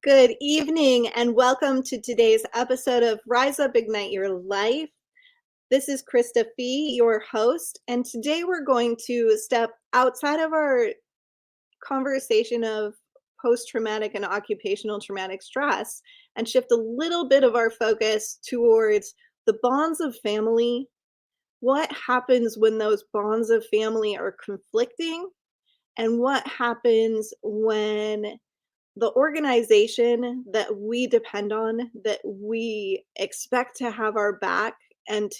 Good evening and welcome to today's episode of Rise Up, Ignite Your Life. This is Krista Fee, your host, and today we're going to step outside of our conversation of post-traumatic and occupational traumatic stress and shift a little bit of our focus towards the bonds of family. What happens when those bonds of family are conflicting, and what happens when the organization that we depend on, that we expect to have our back and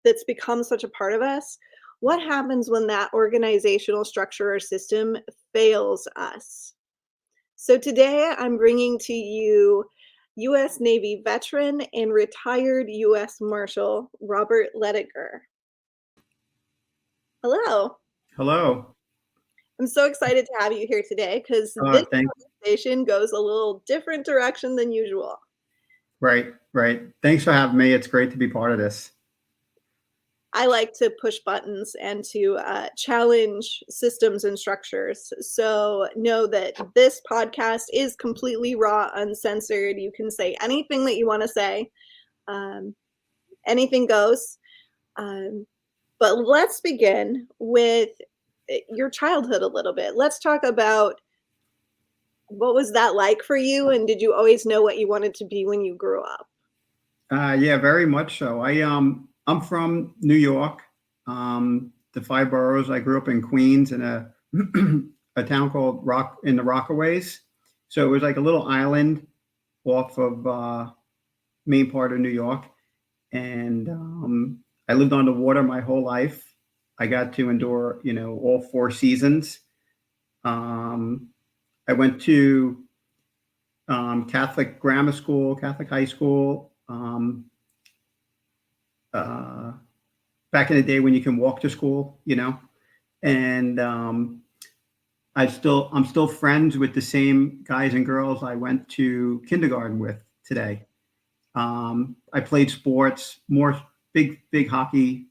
that's become such a part of us, what happens when that organizational structure or system fails us? So today I'm bringing to you U.S. Navy veteran and retired U.S. Marshal Robert Ledogar. Hello. Hello. I'm so excited to have you here today because this conversation goes a little different direction than usual. Right. Thanks for having me. It's great to be part of this. I like to push buttons and to challenge systems and structures. So know that this podcast is completely raw, uncensored. You can say anything that you want to say. Anything goes. But let's begin with your childhood a little bit. Let's talk about what was that like for you, and did you always know what you wanted to be when you grew up? Yeah, very much so. I'm from New York, the five boroughs. I grew up in Queens in a a town called in the Rockaways. So it was like a little island off of main part of New York, and I lived on the water my whole life. I got to endure, all four seasons. I went to Catholic grammar school, Catholic high school. Back in the day when you can walk to school, and I'm still friends with the same guys and girls I went to kindergarten with today. I played sports, more big hockey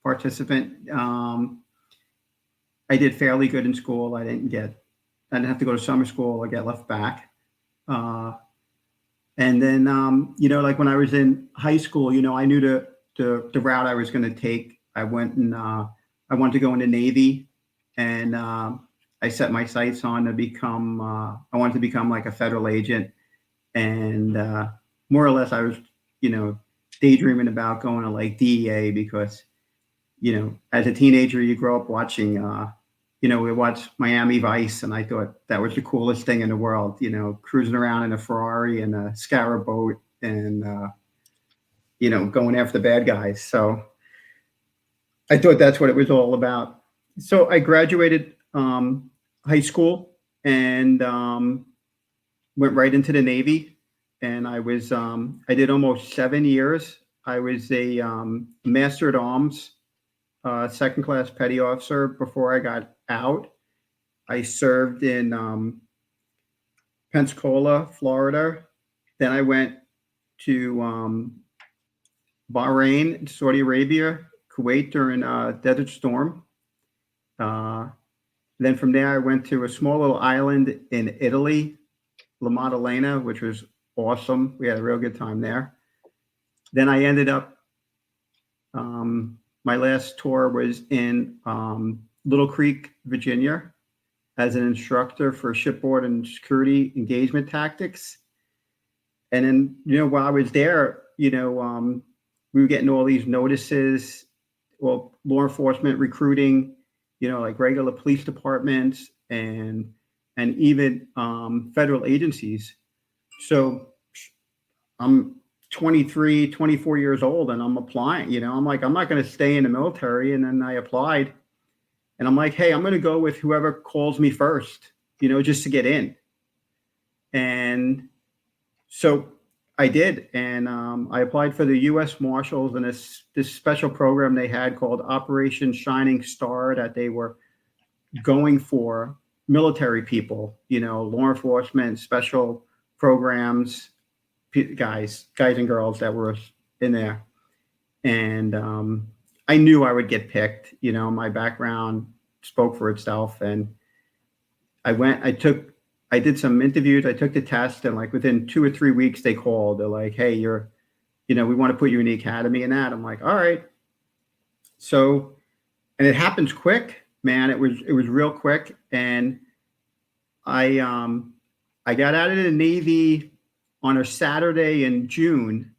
participant. I did fairly good in school. I didn't have to go to summer school or get left back. And then, like when I was in high school, I knew the route I was going to take. I wanted to go in the Navy, and I set my sights on I wanted to become like a federal agent. And more or less I was, daydreaming about going to like DEA because, as a teenager, you grow up watching, we watched Miami Vice, and I thought that was the coolest thing in the world, cruising around in a Ferrari and a Scarab boat and, going after the bad guys. So I thought that's what it was all about. So I graduated high school and went right into the Navy. And I did almost 7 years. I was a master at arms, second class petty officer before I got out. I served in Pensacola, Florida. Then I went to Bahrain, Saudi Arabia, Kuwait during Desert Storm. Then from there, I went to a small little island in Italy, La Maddalena, which was awesome. We had a real good time there. Then I ended up, my last tour was in Little Creek, Virginia, as an instructor for shipboard and security engagement tactics. And then, while I was there, we were getting all these notices, well, law enforcement recruiting, like regular police departments and even federal agencies. So I'm 23, 24 years old and I'm applying, I'm like, I'm not going to stay in the military. And then I applied and I'm like, hey, I'm going to go with whoever calls me first, just to get in. And so I did. And I applied for the U.S. Marshals and this special program they had called Operation Shining Star that they were going for military people, law enforcement, special programs, guys and girls that were in there. And I knew I would get picked. My background spoke for itself. And I I did some interviews. I took the test, and like within 2 or 3 weeks, they called. They're like, "Hey, we want to put you in the academy and that." I'm like, "All right." So, and it happens quick, man. It was real quick, and I got out of the Navy on a Saturday in June,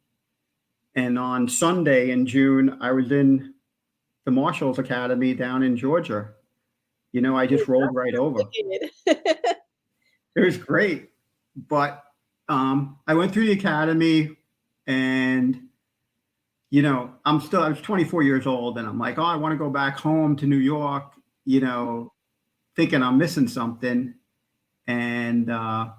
and on Sunday in June, I was in the Marshals Academy down in Georgia. I just rolled right over. It was great, but I went through the academy, and I was 24 years old, and I'm like, oh, I want to go back home to New York, thinking I'm missing something, and I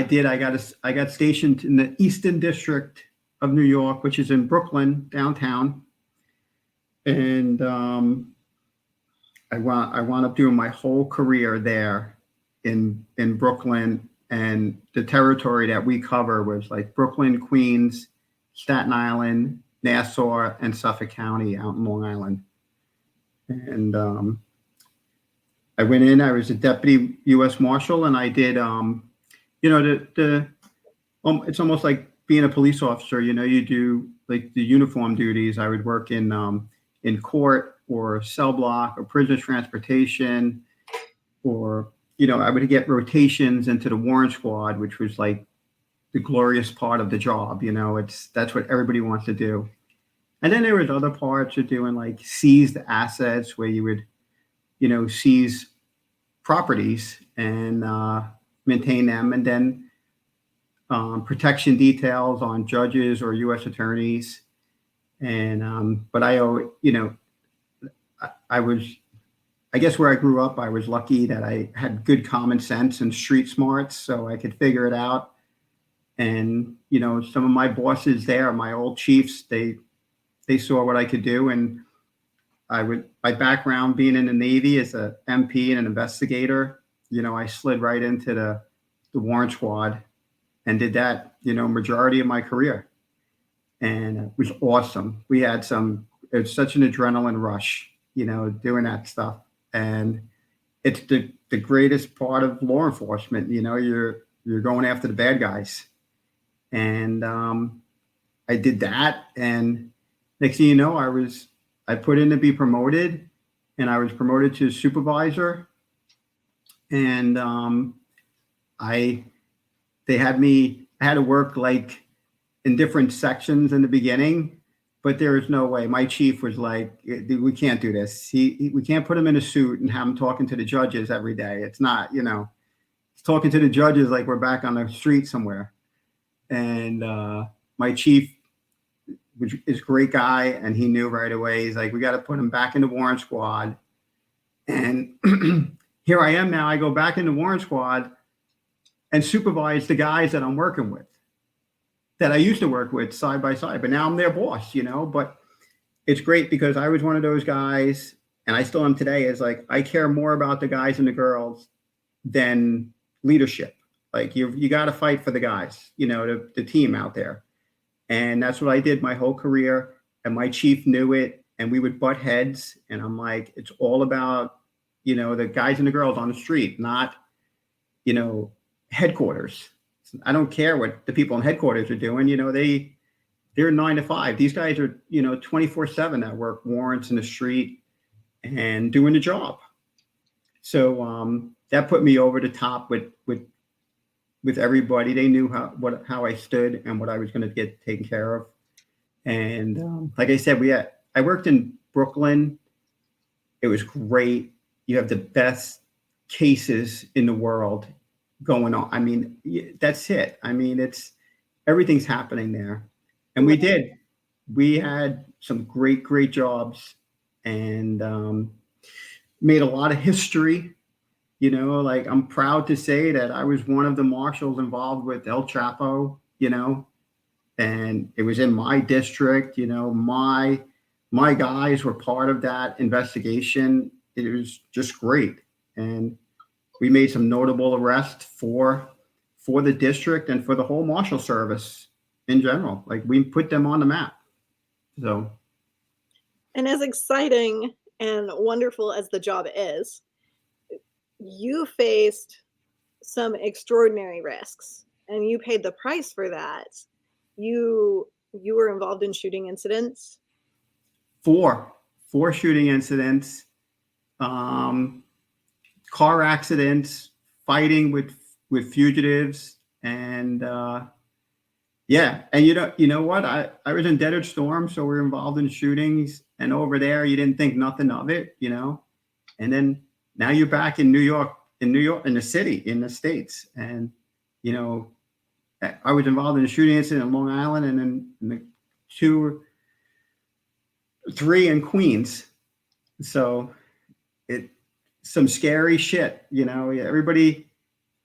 did. I got stationed in the Eastern District of New York, which is in Brooklyn downtown, and I wound up doing my whole career there in Brooklyn, and the territory that we cover was like Brooklyn, Queens, Staten Island, Nassau, and Suffolk County out in Long Island. And I went in. I was a deputy U.S. Marshal, and I did it's almost like being a police officer. You do like the uniform duties. I would work in court or cell block or prisoner transportation, or I would get rotations into the warrant squad, which was like the glorious part of the job. That's what everybody wants to do. And then there was other parts of doing like seized assets, where you would seize properties and maintain them, and then protection details on judges or U.S. attorneys. And but I guess where I grew up, I was lucky that I had good common sense and street smarts, so I could figure it out. And some of my bosses there, my old chiefs, they saw what I could do, and my background being in the Navy as a MP and an investigator, I slid right into the warrant squad and did that, majority of my career, and it was awesome. It was such an adrenaline rush, doing that stuff. And it's the greatest part of law enforcement. You're going after the bad guys. And I did that, and next thing you know, I put in to be promoted, and I was promoted to supervisor. And I had to work like in different sections in the beginning, but there was no way. My chief was like, we can't do this. We can't put him in a suit and have him talking to the judges every day. It's not, he's talking to the judges like we're back on the street somewhere. And my chief, which is a great guy, and he knew right away. He's like, we got to put him back in the warrant squad. And here I am now. I go back in the warrant squad and supervise the guys that I'm working with, that I used to work with side by side, but now I'm their boss, but it's great because I was one of those guys, and I still am today, is like, I care more about the guys and the girls than leadership. Like you got to fight for the guys, the team out there. And that's what I did my whole career. And my chief knew it, and we would butt heads. And I'm like, it's all about, the guys and the girls on the street, not, headquarters. I don't care what the people in headquarters are doing. They're 9 to 5. These guys are, 24/7 that work warrants in the street and doing the job. So that put me over the top with everybody. They knew how I stood and what I was going to get taken care of. And like I said, I worked in Brooklyn. It was great. You have the best cases in the world going on. I mean, that's it. I mean, everything's happening there. And we had some great jobs, and made a lot of history. Like, I'm proud to say that I was one of the marshals involved with El Chapo, and it was in my district. My guys were part of that investigation. It was just great. And we made some notable arrests for the district and for the whole marshal service in general. Like, we put them on the map. So, and as exciting and wonderful as the job is, you faced some extraordinary risks and you paid the price for that. You were involved in shooting incidents? Four shooting incidents, car accidents, fighting with fugitives, and yeah. And you know what? I was in Desert Storm, so we were involved in shootings, and over there you didn't think nothing of it, and then now you're back in New York, in the city, in the States. And, I was involved in a shooting incident in Long Island, and then in the 3 in Queens. So some scary shit, everybody,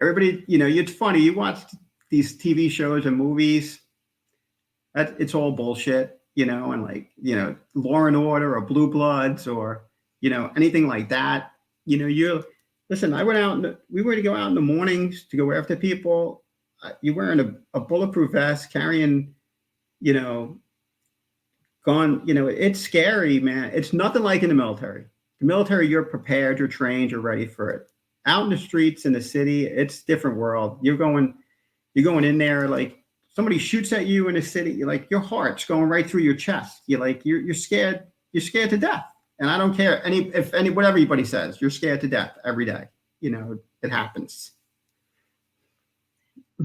it's funny. You watch these TV shows and movies, it's all bullshit, and Law and Order or Blue Bloods or, anything like that. Listen, we were to go out in the mornings to go after people. You're wearing a bulletproof vest, carrying, it's scary, man. It's nothing like in the military. The military, you're prepared, you're trained, you're ready for it. Out in the streets in the city, it's a different world. You're going in there, like somebody shoots at you in the city, your heart's going right through your chest. You're scared to death. And I don't care what everybody says, you're scared to death every day. It happens.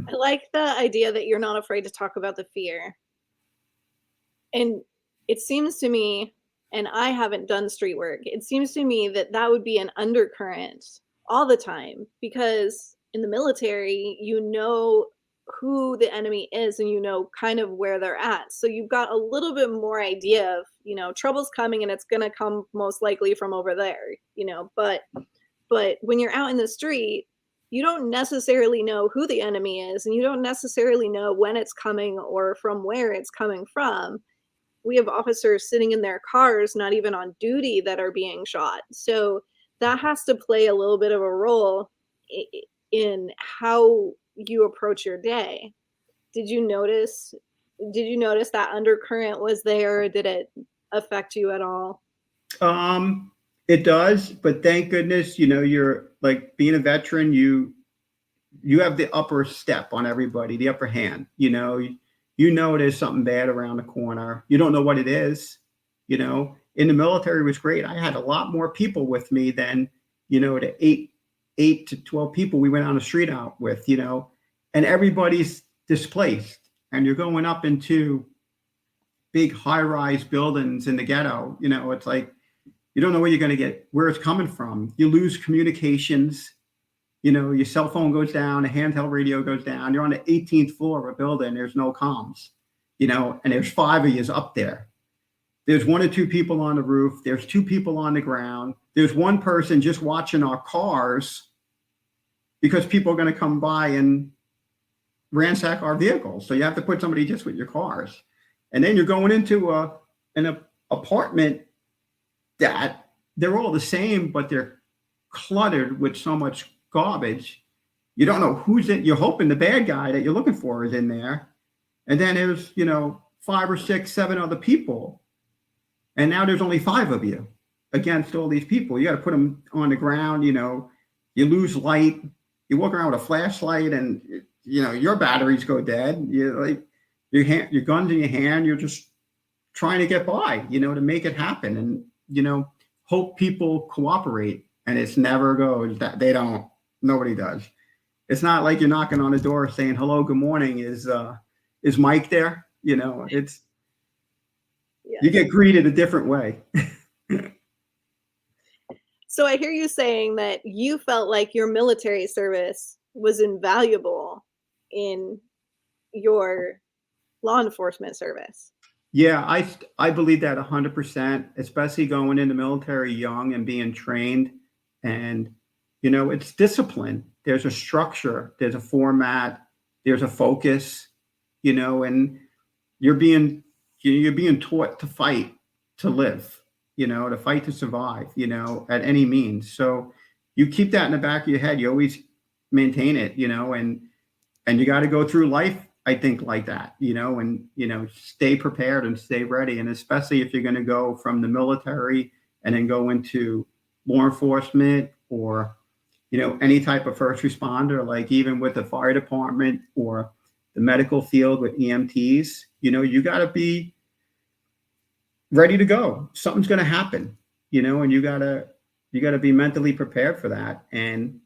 I like the idea that you're not afraid to talk about the fear. And it seems to me, and I haven't done street work, it seems to me that would be an undercurrent all the time, because in the military, who the enemy is and kind of where they're at. So you've got a little bit more idea of, trouble's coming and it's going to come most likely from over there, but when you're out in the street, you don't necessarily know who the enemy is, and you don't necessarily know when it's coming or from where it's coming from. We have officers sitting in their cars, not even on duty, that are being shot. So that has to play a little bit of a role in how you approach your day. Did you notice that undercurrent was there? Did it affect you at all? It does, but thank goodness, you're like being a veteran, you have the upper step on everybody, the upper hand. There's something bad around the corner. You don't know what it is. In the military, it was great. I had a lot more people with me than, the 8 to 12 people we went on the street out with, and everybody's displaced, and you're going up into big high-rise buildings in the ghetto. It's like, you don't know where you're going to get, where it's coming from. You lose communications. Your cell phone goes down, a handheld radio goes down. You're on the 18th floor of a building. There's no comms, and there's 5 of you up there. There's 1 or 2 people on the roof. There's 2 people on the ground. There's 1 person just watching our cars because people are going to come by and ransack our vehicles. So you have to put somebody just with your cars. And then you're going into an apartment that they're all the same, but they're cluttered with so much garbage. You don't know who's in. You're hoping the bad guy that you're looking for is in there. And then there's, 5 or 6, 7 other people. And now there's only 5 of you against all these people. You got to put them on the ground. You lose light. You walk around with a flashlight and, your batteries go dead. Your gun's in your hand. You're just trying to get by, to make it happen. And, hope people cooperate. And it's never goes that they don't. Nobody does. It's not like you're knocking on the door saying, hello, good morning. Is Mike there? It's, yeah. You get greeted a different way. So I hear you saying that you felt like your military service was invaluable in your law enforcement service. Yeah, I believe that 100%, especially going in the military young and being trained. And, it's discipline. There's a structure, there's a format, there's a focus, and you're being taught to fight, to live, to fight, to survive, at any means. So you keep that in the back of your head. You always maintain it, and you got to go through life, I think, like that, and, stay prepared and stay ready. And especially if you're going to go from the military and then go into law enforcement or, any type of first responder, like even with the fire department or the medical field with EMTs, you got to be ready to go. Something's going to happen, and you got to be mentally prepared for that. And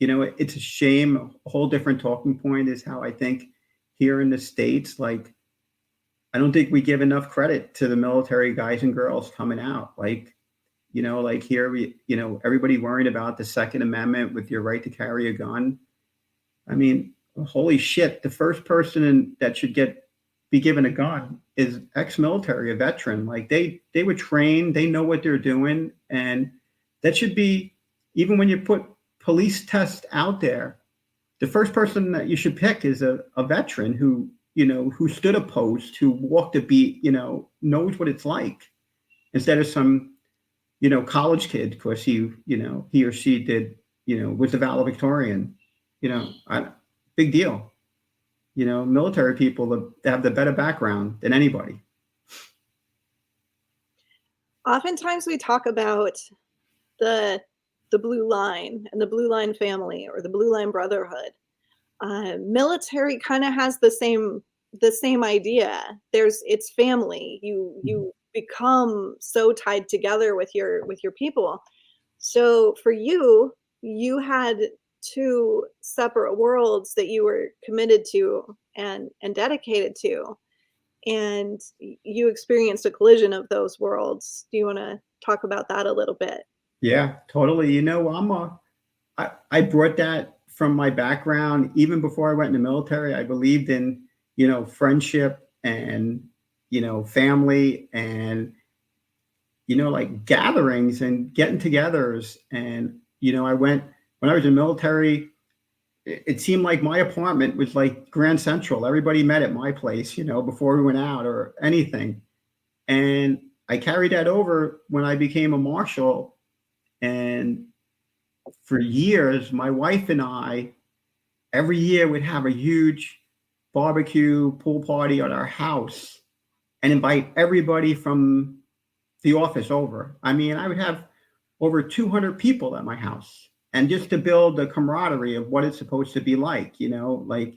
it's a shame. A whole different talking point is how I think here in the States, like, I don't think we give enough credit to the military guys and girls coming out. Like here everybody worried about the Second Amendment with your right to carry a gun. I mean, holy shit, the first person that should be given a gun is ex-military, a veteran. Like they were trained, they know what they're doing, and that should be, even when you put police tests out there, the first person that you should pick is a veteran who stood a post, who walked a beat, knows what it's like, instead of some college kid, because he or she did, was the valedictorian. Big deal. Military people that have the better background than anybody. Oftentimes we talk about the blue line and the blue line family or the blue line brotherhood. Military kind of has the same idea. It's family. You become so tied together with your people. So for you had two separate worlds that you were committed to and dedicated to, and you experienced a collision of those worlds. Do you want to talk about that a little bit? Yeah, totally. I brought that from my background. Even before I went in the military, I believed in, friendship and, family and, like gatherings and getting togethers. And, when I was in the military, it seemed like my apartment was like Grand Central. Everybody met at my place, before we went out or anything. And I carried that over when I became a marshal. And for years, my wife and I, every year, would have a huge barbecue pool party at our house and invite everybody from the office over. I mean, I would have over 200 people at my house, and just to build the camaraderie of what it's supposed to be like, like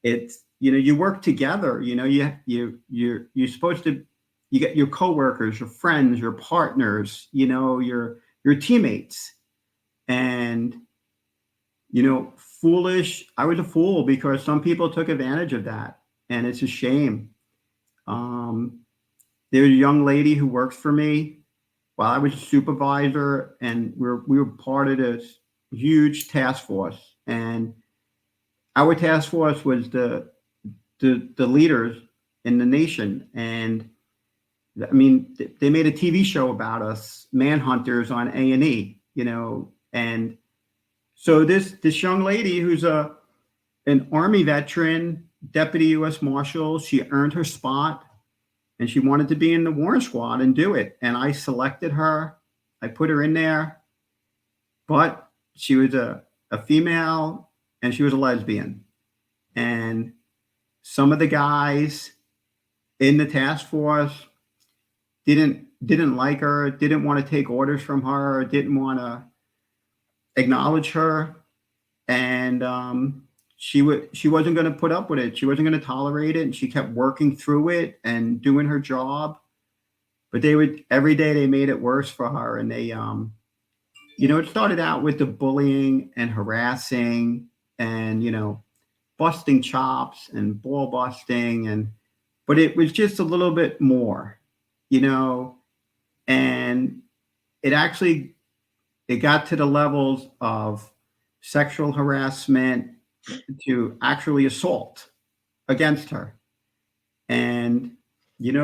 it's, you work together, you're supposed to, you get your coworkers, your friends, your partners, your teammates. And I was a fool because some people took advantage of that, and it's a shame. There's a young lady who works for me while I was a supervisor, and we were part of this huge task force. And our task force was the leaders in the nation. And I mean, they made a TV show about us, Manhunters, on A&E, and so this young lady who's an Army veteran, Deputy U.S. Marshal, she earned her spot, and she wanted to be in the warrant squad and do it. And I selected her. I put her in there, but she was a female, and she was a lesbian. And some of the guys in the task force didn't like her, didn't want to take orders from her, didn't want to acknowledge her. And she wasn't going to put up with it. She wasn't going to tolerate it. And she kept working through it and doing her job. But every day they made it worse for her. And they, it started out with the bullying and harassing and, busting chops and ball busting. But it was just a little bit more, and it got to the levels of sexual harassment to actually assault against her. And,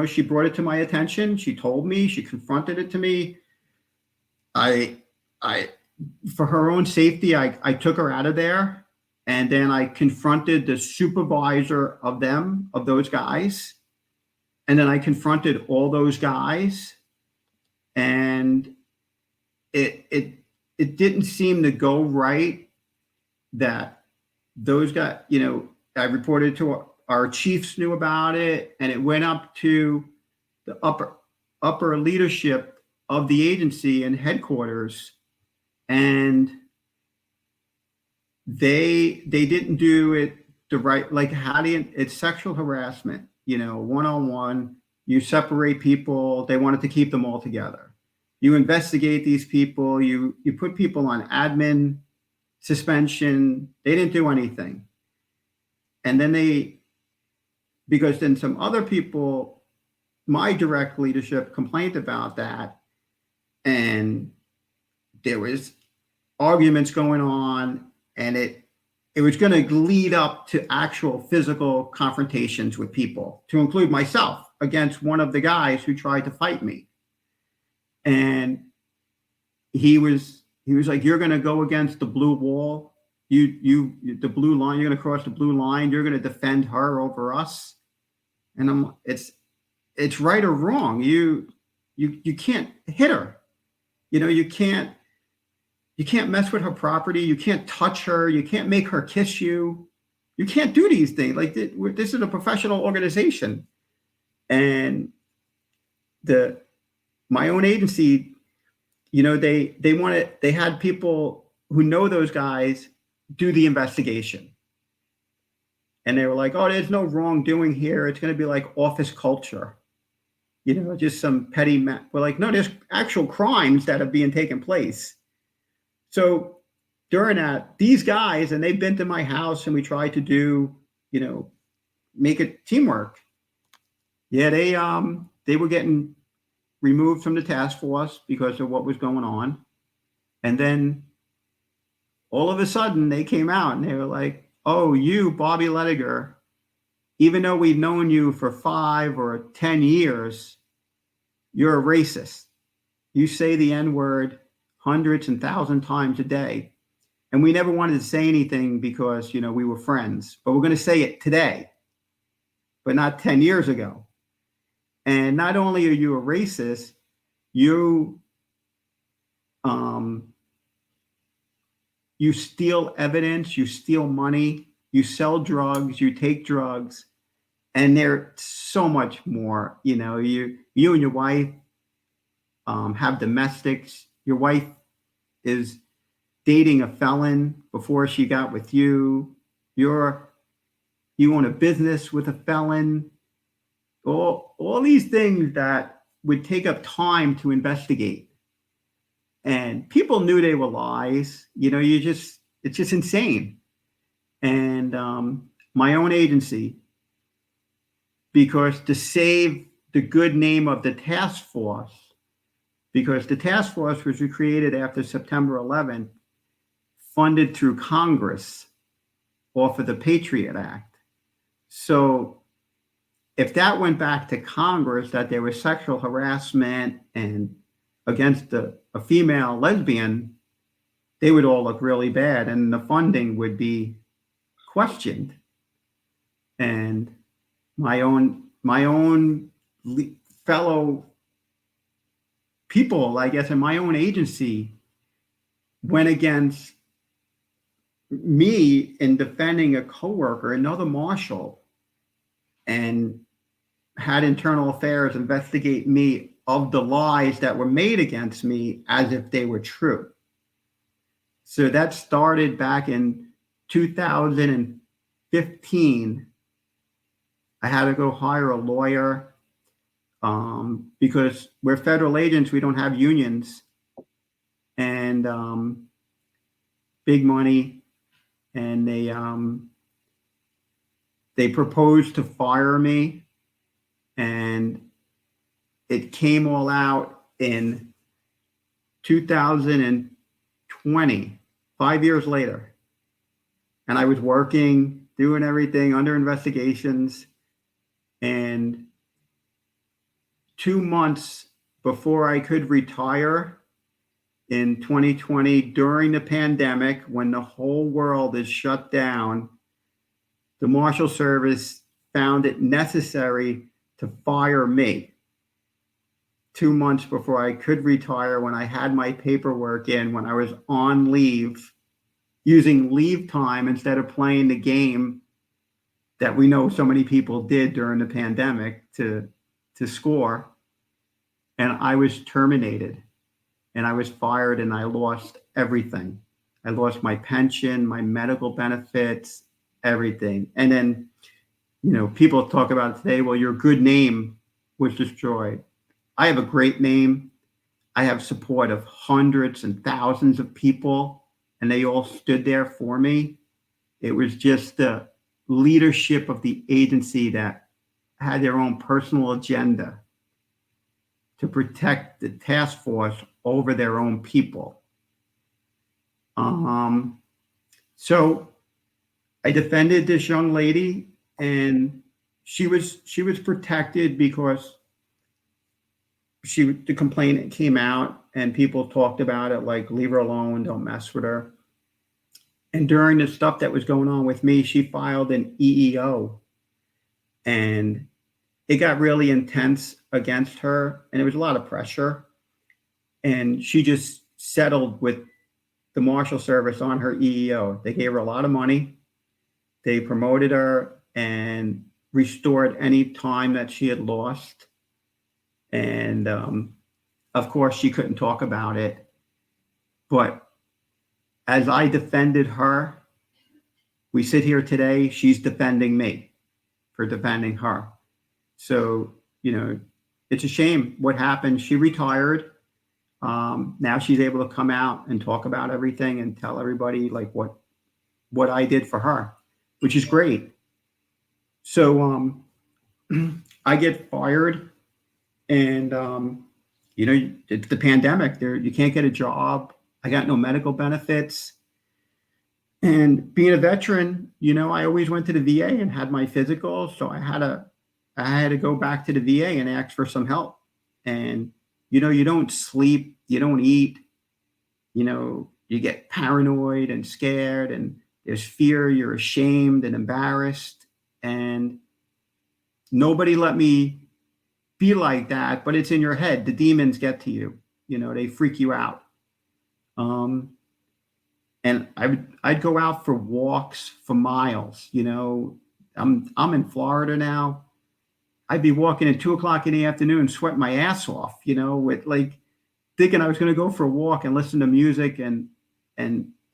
she brought it to my attention. She told me, she confronted it to me. For her own safety, I took her out of there. And then I confronted the supervisor of those guys. And then I confronted all those guys. And it didn't seem to go right that those guys, I reported to our chiefs knew about it, and it went up to the upper leadership of the agency and headquarters. And they didn't do it the right, like how do you, it's sexual harassment, one-on-one. You separate people. They wanted to keep them all together. You investigate these people. You put people on admin suspension. They didn't do anything. And then because then some other people, my direct leadership, complained about that. And there was arguments going on, and it was going to lead up to actual physical confrontations with people, to include myself against one of the guys who tried to fight me. And he was like, "You're going to go against the blue wall. The blue line. You're going to cross the blue line. You're going to defend her over us." And it's right or wrong. You can't hit her. You can't mess with her property. You can't touch her. You can't make her kiss you. You can't do these things. Like, this is a professional organization. And my own agency, they had people who know those guys do the investigation. And they were like, "Oh, there's no wrongdoing here. It's going to be like office culture. Just some petty." We're like, "No, there's actual crimes that are being taken place." So during that, these guys, and they've been to my house, and we tried to do, make it teamwork. Yeah, they were getting removed from the task force because of what was going on. And then all of a sudden they came out and they were like, "Oh, you, Bobby Ledogar, even though we've known you for 5 or 10 years, you're a racist. You say the N-word hundreds and thousands times a day. And we never wanted to say anything because, we were friends, but we're going to say it today, but not 10 years ago. And not only are you a racist, you steal evidence, you steal money, you sell drugs, you take drugs, and there's so much more. You and your wife have domestics. Your wife is dating a felon before she got with you. You own a business with a felon. All these things that would take up time to investigate. And people knew they were lies. It's just insane. And my own agency, because to save the good name of the task force, because the task force was created after September 11th, funded through Congress off of the Patriot Act. So if that went back to Congress, that there was sexual harassment and against a female lesbian, they would all look really bad, and the funding would be questioned. And my own fellow people, I guess, in my own agency went against me in defending a coworker, another marshal, and had internal affairs investigate me of the lies that were made against me as if they were true. So that started back in 2015. I had to go hire a lawyer because we're federal agents. We don't have unions, and big money. And they proposed to fire me, and it came all out in 2020, 5 years later. And I was working, doing everything under investigations. And 2 months before I could retire in 2020, during the pandemic, when the whole world is shut down, the Marshal Service found it necessary to fire me 2 months before I could retire, when I had my paperwork in, when I was on leave, using leave time instead of playing the game that we know so many people did during the pandemic to score. And I was terminated, and I was fired, and I lost everything. I lost my pension, my medical benefits, everything. And then, people talk about it today, well, your good name was destroyed. I have a great name. I have support of hundreds and thousands of people, and they all stood there for me. It was just the leadership of the agency that had their own personal agenda to protect the task force over their own people. So I defended this young lady, and she was protected because the complaint came out and people talked about it, like, leave her alone, don't mess with her. And during the stuff that was going on with me, she filed an EEO, and it got really intense against her, and there was a lot of pressure. And she just settled with the Marshal Service on her EEO. They gave her a lot of money. They promoted her and restored any time that she had lost. And of course, she couldn't talk about it. But as I defended her, we sit here today, she's defending me for defending her. So, it's a shame what happened. She retired. Now she's able to come out and talk about everything and tell everybody, like, what I did for her, which is great. So I get fired, and it's the pandemic. You can't get a job. I got no medical benefits. And being a veteran, I always went to the VA and had my physical. So I had to go back to the VA and ask for some help. And, you don't sleep, you don't eat, you get paranoid and scared, and there's fear, you're ashamed and embarrassed. And nobody let me be like that, but it's in your head. The demons get to you, they freak you out. And I'd go out for walks for miles. I'm in Florida now. I'd be walking at 2:00 in the afternoon, sweating my ass off, with, like, thinking I was going to go for a walk and listen to music and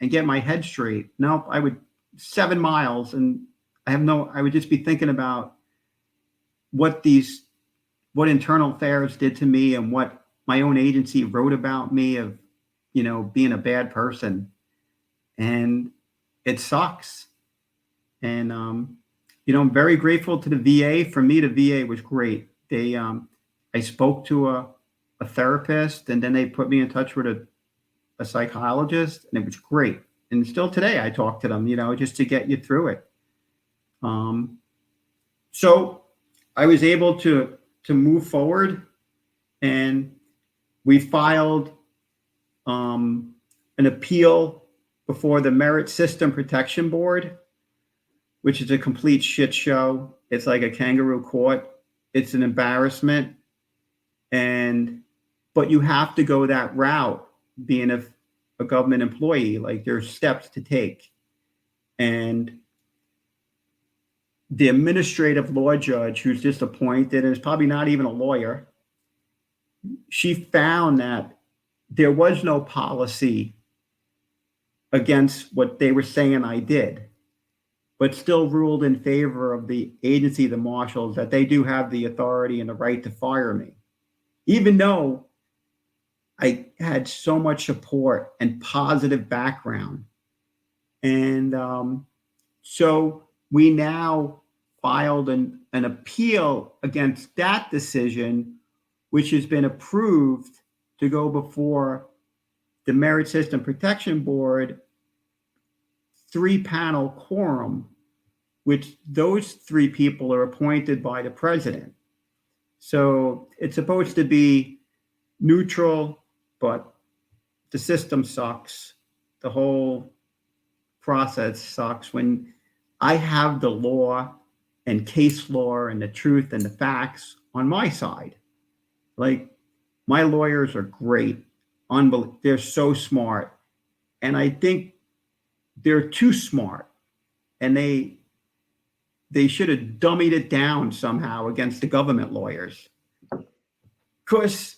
get my head straight. Nope, I would 7 miles, and I would just be thinking about what internal affairs did to me, and what my own agency wrote about me of, being a bad person. And it sucks. And, I'm very grateful to the VA. For me, the VA was great. I spoke to a therapist, and then they put me in touch with a psychologist, and it was great. And still today I talk to them, just to get you through it. So I was able to move forward, and we filed an appeal before the Merit System Protection Board, which is a complete shit show. It's like a kangaroo court. It's an embarrassment. But you have to go that route, being a government employee. Like, there's steps to take. And the administrative law judge, who's just appointed and is probably not even a lawyer, she found that there was no policy against what they were saying I did, but still ruled in favor of the agency, the marshals, that they do have the authority and the right to fire me, even though I had so much support and positive background. And so we now filed an appeal against that decision, which has been approved to go before the Merit System Protection Board, 3-panel quorum, which those 3 people are appointed by the president. So it's supposed to be neutral, but the system sucks. The whole process sucks when I have the law and case law and the truth and the facts on my side. Like, my lawyers are great. They're so smart. And I think they're too smart. And they should have dummied it down somehow against the government lawyers. Because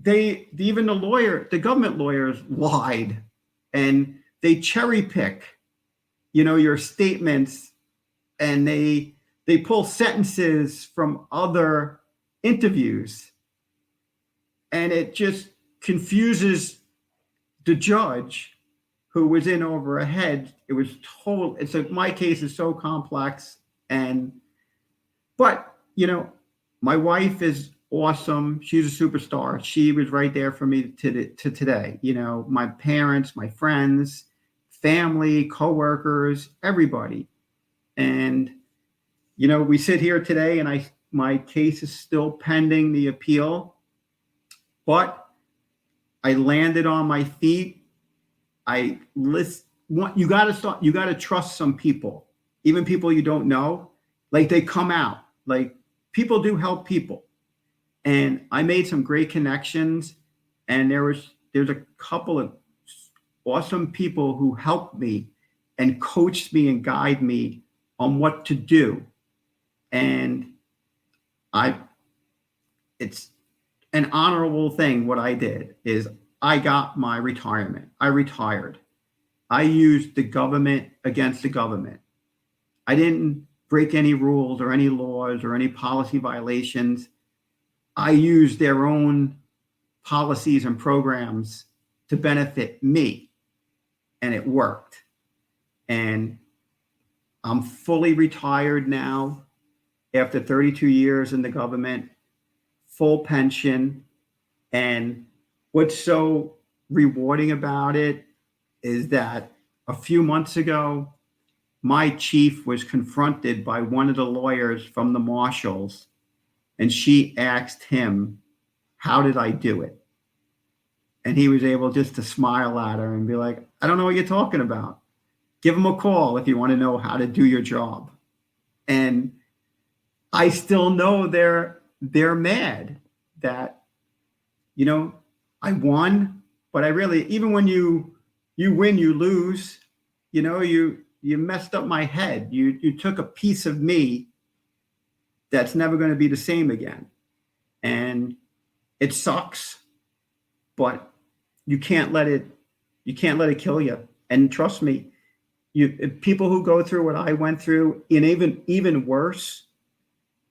even the government lawyers lied. And they cherry pick, your statements, and they pull sentences from other interviews, and it just confuses the judge who was in over a head. It was total. It's like, my case is so complex, but my wife is awesome. She's a superstar. She was right there for me to today. My parents, my friends, family, coworkers, everybody. And we sit here today, and my case is still pending the appeal, but I landed on my feet. You got to trust some people, even people you don't know. Like, they come out, like, people do help people. And I made some great connections, and there's a couple of awesome people who helped me and coached me and guide me on what to do. And it's an honorable thing. What I did is I got my retirement. I retired. I used the government against the government. I didn't break any rules or any laws or any policy violations. I used their own policies and programs to benefit me, and it worked. And I'm fully retired now after 32 years in the government, full pension. And what's so rewarding about it is that a few months ago, my chief was confronted by one of the lawyers from the marshals, and she asked him, how did I do it? And he was able just to smile at her and be like, I don't know what you're talking about. Give them a call if you want to know how to do your job. And I still know they're mad that, I won, but I really, even when you win, you lose, you messed up my head. You took a piece of me that's never going to be the same again. And it sucks, but you can't let it kill you. And trust me, people who go through what I went through, and even worse,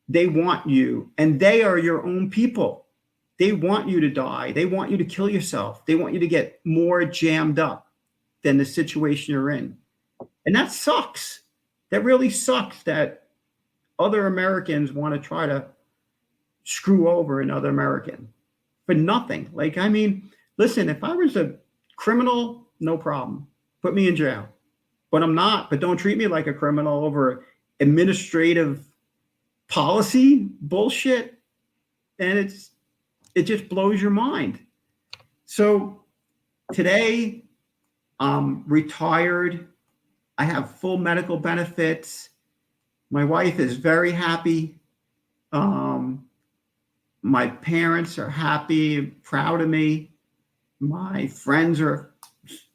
they want you, and they are your own people. They want you to die. They want you to kill yourself. They want you to get more jammed up than the situation you're in. And that sucks. That really sucks that other Americans want to try to screw over another American for nothing. Like, I mean, listen, if I was a criminal, no problem. Put me in jail. But I'm not. But don't treat me like a criminal over administrative policy bullshit. And it just blows your mind. So today, I'm retired. I have full medical benefits. My wife is very happy. My parents are happy, proud of me. My friends are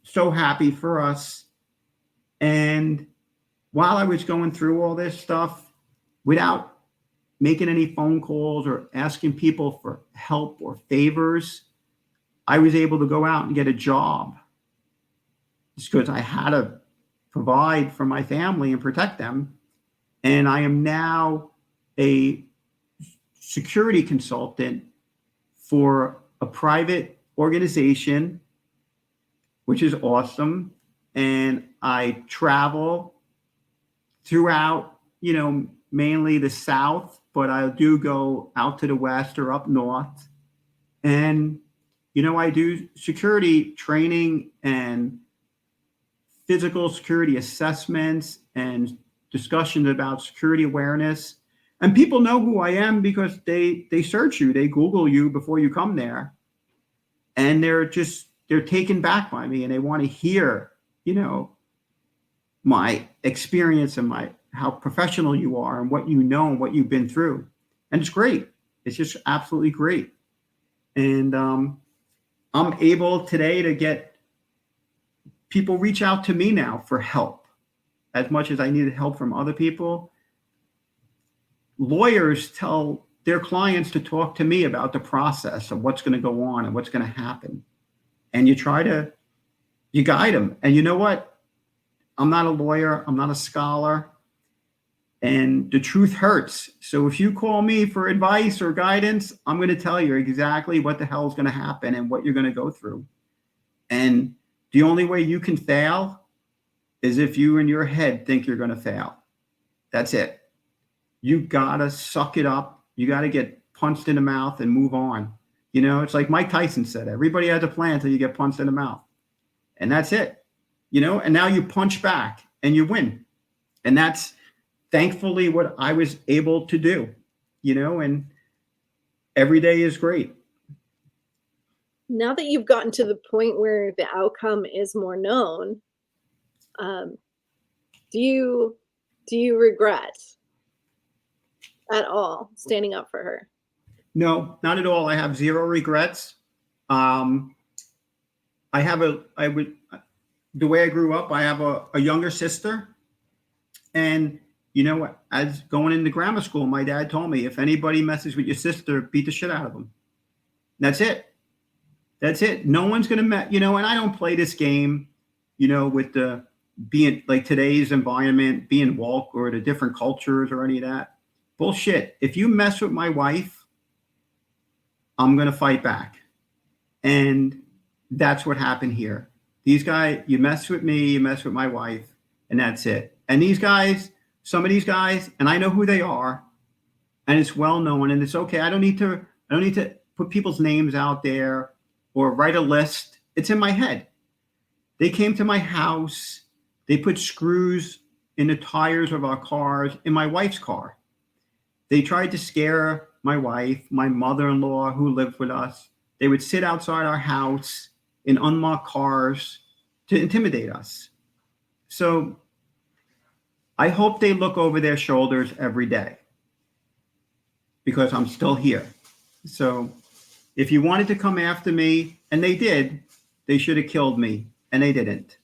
so happy for us. And while I was going through all this stuff, without making any phone calls or asking people for help or favors, I was able to go out and get a job just because I had to provide for my family and protect them. And I am now a security consultant for a private organization, which is awesome. And I travel throughout, mainly the South, but I do go out to the West or up North. And, I do security training and physical security assessments and discussions about security awareness. And people know who I am because they search you, they Google you before you come there. And they're taken back by me, and they want to hear, my experience and how professional you are and what you know and what you've been through. And it's great. It's just absolutely great. And I'm able today to get people reach out to me now for help as much as I needed help from other people. Lawyers tell their clients to talk to me about the process of what's going to go on and what's going to happen. And you try to you guide them. And you know what? I'm not a lawyer. I'm not a scholar. And the truth hurts. So if you call me for advice or guidance, I'm going to tell you exactly what the hell is going to happen and what you're going to go through. And the only way you can fail is if you in your head think you're going to fail. That's it. You got to suck it up. You got to get punched in the mouth and move on. You know, it's like Mike Tyson said, everybody has a plan until you get punched in the mouth. And that's it. You know, and now you punch back and you win. And that's thankfully what I was able to do, you know, and every day is great. Now that you've gotten to the point where the outcome is more known, do you regret at all standing up for her? No, not at all. I have zero regrets. The way I grew up, I have a younger sister. And, you know, as going into grammar school, my dad told me, if anybody messes with your sister, beat the shit out of them. That's it. That's it. No one's going to, you know, and I don't play this game, you know, with the being like today's environment, being woke or the different cultures or any of that. Bullshit. If you mess with my wife, I'm going to fight back. And that's what happened here. These guys, you mess with me, you mess with my wife, and that's it. And these guys, some of these guys, and I know who they are, and it's well known, and it's okay. I don't need to put people's names out there or write a list. It's in my head. They came to my house. They put screws in the tires of our cars, in my wife's car. They tried to scare my wife, my mother-in-law who lived with us. They would sit outside our house in unmarked cars to intimidate us. So I hope they look over their shoulders every day because I'm still here. So if you wanted to come after me, and they did, they should have killed me, and they didn't.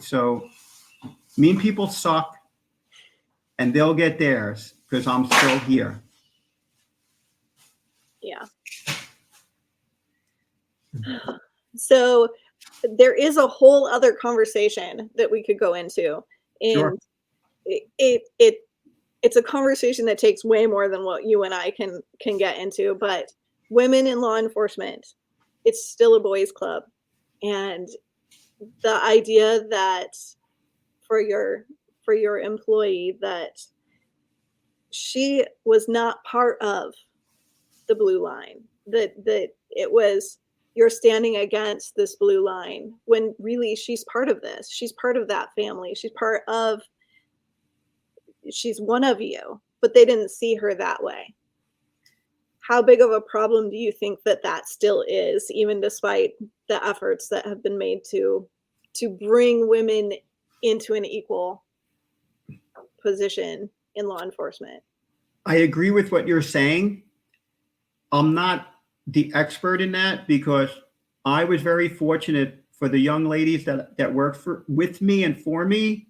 So mean people suck, and they'll get theirs because I'm still here. Yeah. So there is a whole other conversation that we could go into, and Sure. it's a conversation that takes way more than what you and I can get into. But women in law enforcement, it's still a boys' club, and the idea that for your employee that she was not part of the blue line, that it was you're standing against this blue line when really she's part of this. She's part of that family. She's one of you, but they didn't see her that way. How big of a problem do you think that still is, even despite the efforts that have been made to bring women into an equal position in law enforcement? I agree with what you're saying. I'm not the expert in that because I was very fortunate for the young ladies that worked with me and for me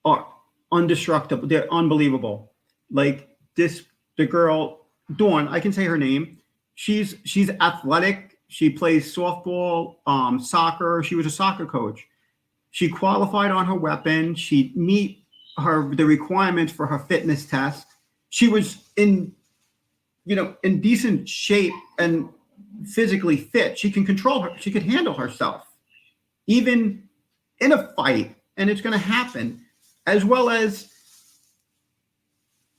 are indestructible. They're unbelievable. Like the girl, Dawn, I can say her name. She's athletic. She plays softball, soccer. She was a soccer coach. She qualified on her weapon. She meet the requirements for her fitness test. She was in decent shape and physically fit. She can control her. She could handle herself, even in a fight, and it's going to happen. As well as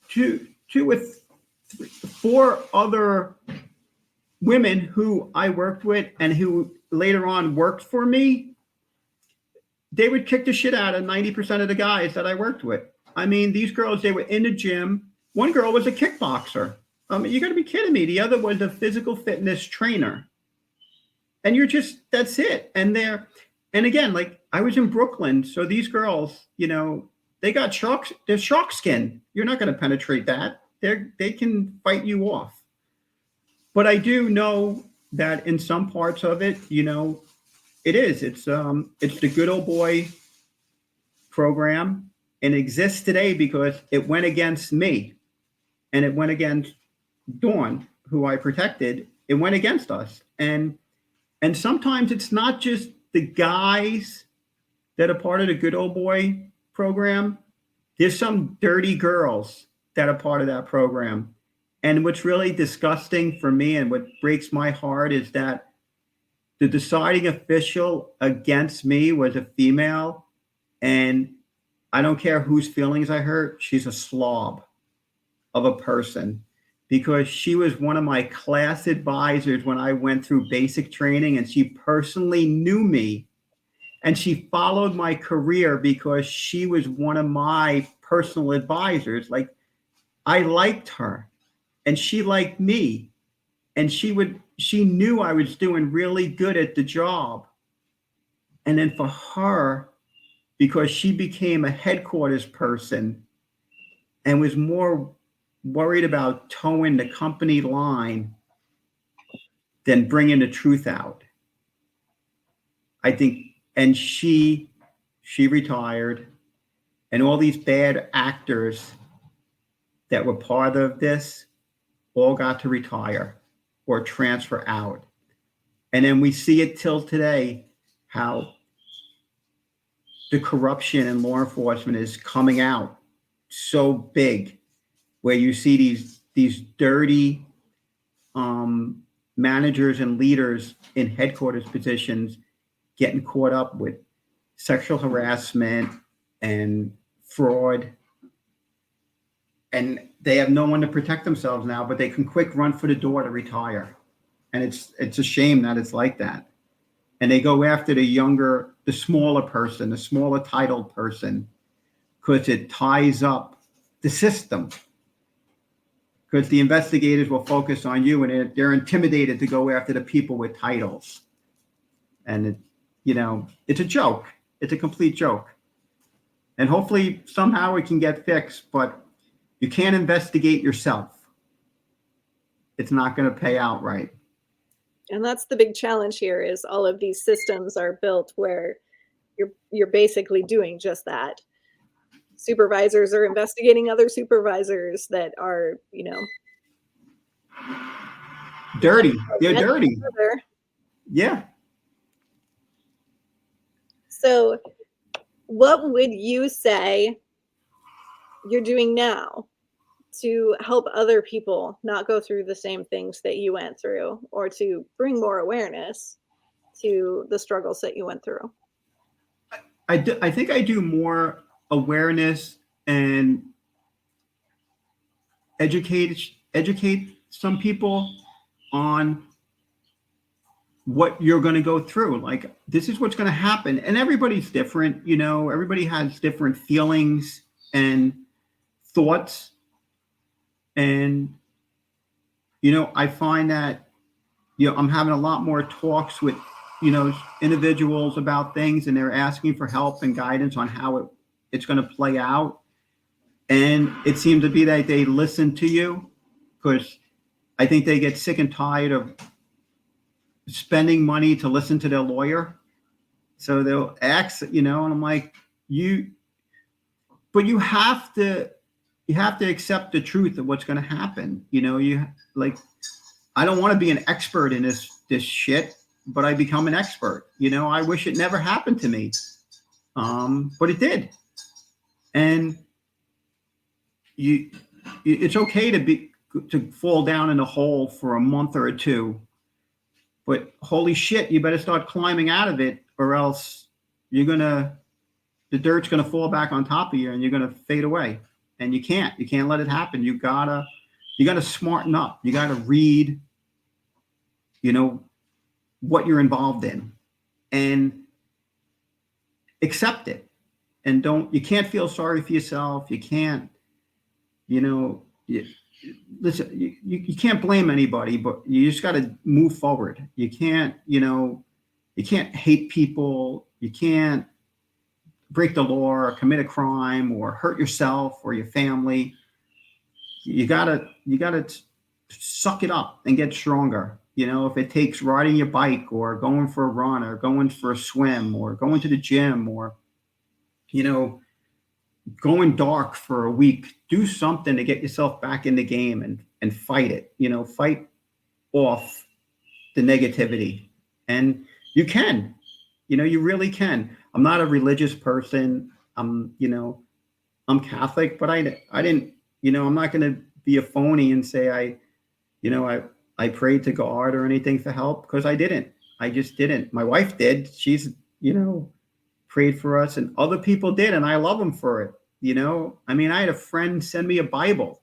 two with 4 other women who I worked with and who later on worked for me. They would kick the shit out of 90% of the guys that I worked with. I mean, these girls, they were in the gym. One girl was a kickboxer. You got to be kidding me. The other was a physical fitness trainer. And that's it. And again, like I was in Brooklyn. So these girls, they got they're shark skin. You're not going to penetrate that. They can fight you off. But I do know that in some parts of it, it is. It's the good old boy program, and exists today because it went against me, and it went against Dawn, who I protected. It went against us, and And sometimes it's not just the guys that are part of the good old boy program. There's some dirty girls that are part of that program. And what's really disgusting for me and what breaks my heart is that the deciding official against me was a female. And I don't care whose feelings I hurt, she's a slob of a person because she was one of my class advisors when I went through basic training, and she personally knew me, and she followed my career because she was one of my personal advisors. Like, I liked her and she liked me, and she knew I was doing really good at the job. And then for her, because she became a headquarters person and was more worried about towing the company line than bringing the truth out. I think, and she retired, and all these bad actors that were part of this all got to retire or transfer out. And then we see it till today how the corruption in law enforcement is coming out so big, where you see these dirty managers and leaders in headquarters positions getting caught up with sexual harassment and fraud, and they have no one to protect themselves now, but they can quick run for the door to retire. And it's a shame that it's like that. And they go after the smaller person, the smaller titled person, because it ties up the system. Because the investigators will focus on you, and they're intimidated to go after the people with titles. And it's a joke. It's a complete joke. And hopefully somehow it can get fixed, but you can't investigate yourself. It's not going to pay out right. And that's the big challenge here, is all of these systems are built where you're basically doing just that. Supervisors are investigating other supervisors that are, dirty. They're dirty. Yeah. So what would you say you're doing now to help other people not go through the same things that you went through, or to bring more awareness to the struggles that you went through? I think I do more awareness and educate some people on what you're going to go through. Like, this is what's going to happen. And everybody's different. Everybody has different feelings and thoughts. And, I find that, I'm having a lot more talks with, individuals about things, and they're asking for help and guidance on how it's going to play out. And it seems to be that they listen to you, because I think they get sick and tired of spending money to listen to their lawyer. So they'll ask, and I'm like, but you have to accept the truth of what's going to happen. I don't want to be an expert in this shit, but I become an expert. I wish it never happened to me. But it did. And it's okay to fall down in a hole for a month or two, but holy shit, you better start climbing out of it, or else the dirt's gonna fall back on top of you and you're gonna fade away. And you can't let it happen. You gotta smarten up. You gotta read, what you're involved in, and accept it. And you can't feel sorry for yourself. You can't, listen, you can't blame anybody, but you just got to move forward. You can't hate people. You can't break the law or commit a crime or hurt yourself or your family. You gotta suck it up and get stronger. If it takes riding your bike or going for a run or going for a swim or going to the gym or, going dark for a week, do something to get yourself back in the game and fight it, fight off the negativity And you can, you really can. I'm not a religious person. I'm Catholic, but I didn't, I'm not going to be a phony and say you know, I, I prayed to God or anything for help, because I didn't. I just didn't. My wife did. She's, prayed for us, and other people did. And I love them for it. I mean, I had a friend send me a Bible,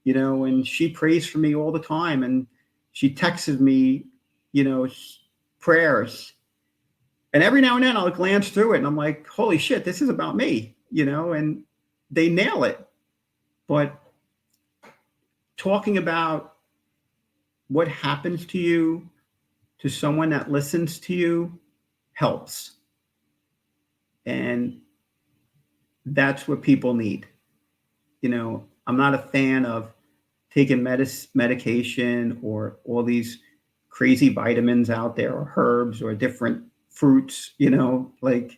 and she prays for me all the time. And she texted me, you know, prayers. And every now and then I'll glance through it and I'm like, holy shit, this is about me, and they nail it. But talking about what happens to you to someone that listens to you helps. And that's what people need. I'm not a fan of taking medication or all these crazy vitamins out there, or herbs, or different fruits, like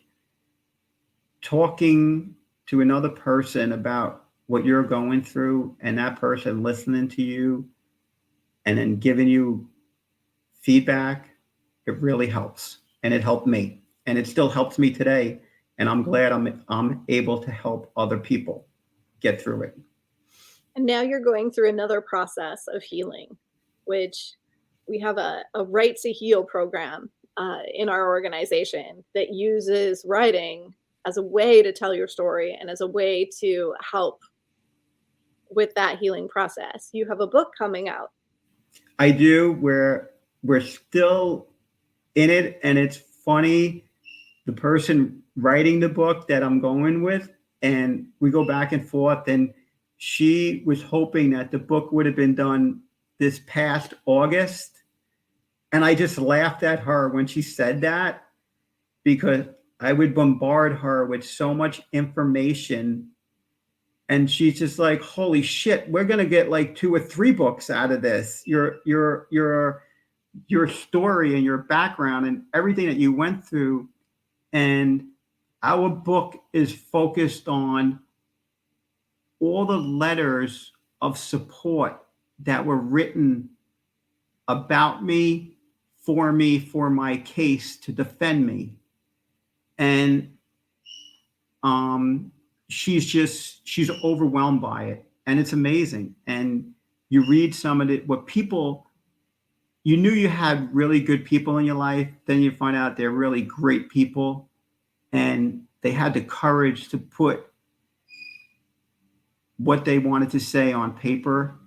talking to another person about what you're going through, and that person listening to you and then giving you feedback. It really helps. And it helped me. And it still helps me today. And I'm glad I'm able to help other people get through it. And now you're going through another process of healing, which we have a Right to Heal program in our organization that uses writing as a way to tell your story and as a way to help with that healing process. You have a book coming out. I do. We're still in it, and it's funny. The person writing the book that I'm going with, and we go back and forth, and she was hoping that the book would have been done this past August. And I just laughed at her when she said that, because I would bombard her with so much information. And she's just like, holy shit, we're going to get like 2 or 3 books out of this. Your story and your background and everything that you went through. And our book is focused on all the letters of support that were written about me, for my case, to defend me. And she's overwhelmed by it. And it's amazing. And you read some of it, what people, you knew you had really good people in your life. Then you find out they're really great people. And they had the courage to put what they wanted to say on paper,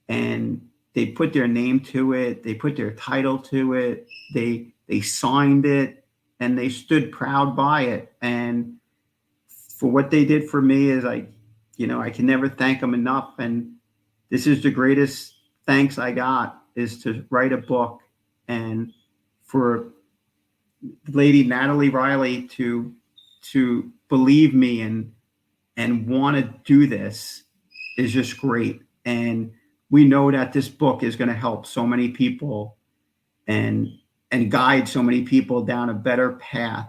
and they put their name to it. They put their title to it. They signed it, and they stood proud by it. And for what they did for me is I can never thank them enough. And this is the greatest thanks I got, is to write a book, and for Lady Natalie Riley to believe me and want to do this is just great. And we know that this book is going to help so many people and guide so many people down a better path,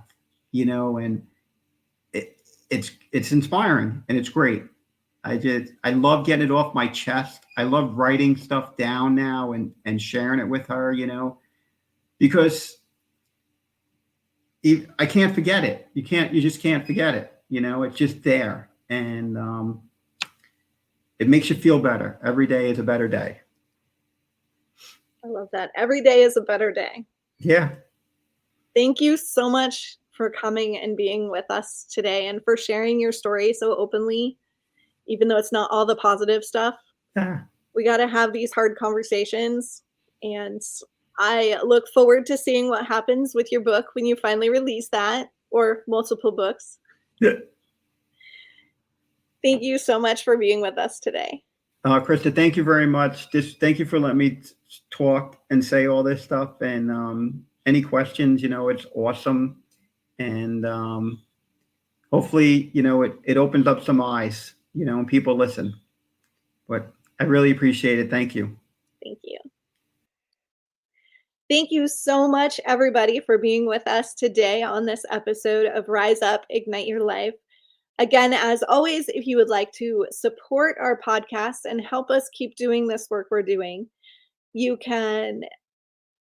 and it's inspiring, and it's great. I love getting it off my chest. I love writing stuff down now and sharing it with her, because I can't forget it. You just can't forget it. It's just there. And it makes you feel better. Every day is a better day. I love that. Every day is a better day. Yeah. Thank you so much for coming and being with us today, and for sharing your story so openly, even though it's not all the positive stuff. Yeah. We got to have these hard conversations. And I look forward to seeing what happens with your book when you finally release that, or multiple books. Yeah. Thank you so much for being with us today. Krista, thank you very much. Thank you for letting me talk and say all this stuff. And any questions, it's awesome. And hopefully, it opens up some eyes, and people listen. But I really appreciate it. Thank you. Thank you. Thank you so much, everybody, for being with us today on this episode of Rise Up, Ignite Your Life. Again, as always, if you would like to support our podcast and help us keep doing this work we're doing, you can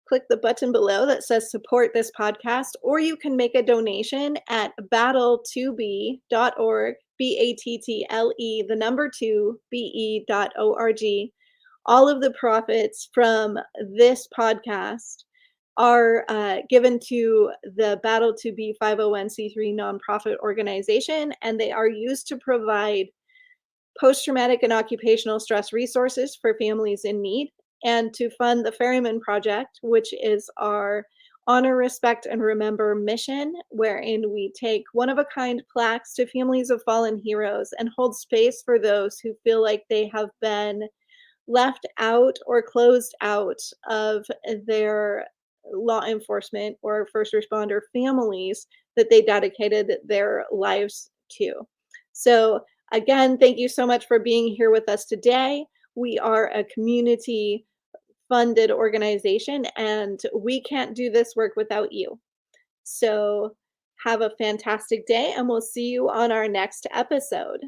click the button below that says support this podcast, or you can make a donation at battle2be.org, BATTLE, the number 2, BE.org. All of the profits from this podcast are given to the Battle to Be 501c3 nonprofit organization, and they are used to provide post-traumatic and occupational stress resources for families in need, and to fund the Ferryman Project, which is our honor, respect, and remember mission, wherein we take one-of-a-kind plaques to families of fallen heroes and hold space for those who feel like they have been left out or closed out of their law enforcement or first responder families that they dedicated their lives to. So again, thank you so much for being here with us today. We are a community funded organization, and we can't do this work without you. So have a fantastic day, and we'll see you on our next episode.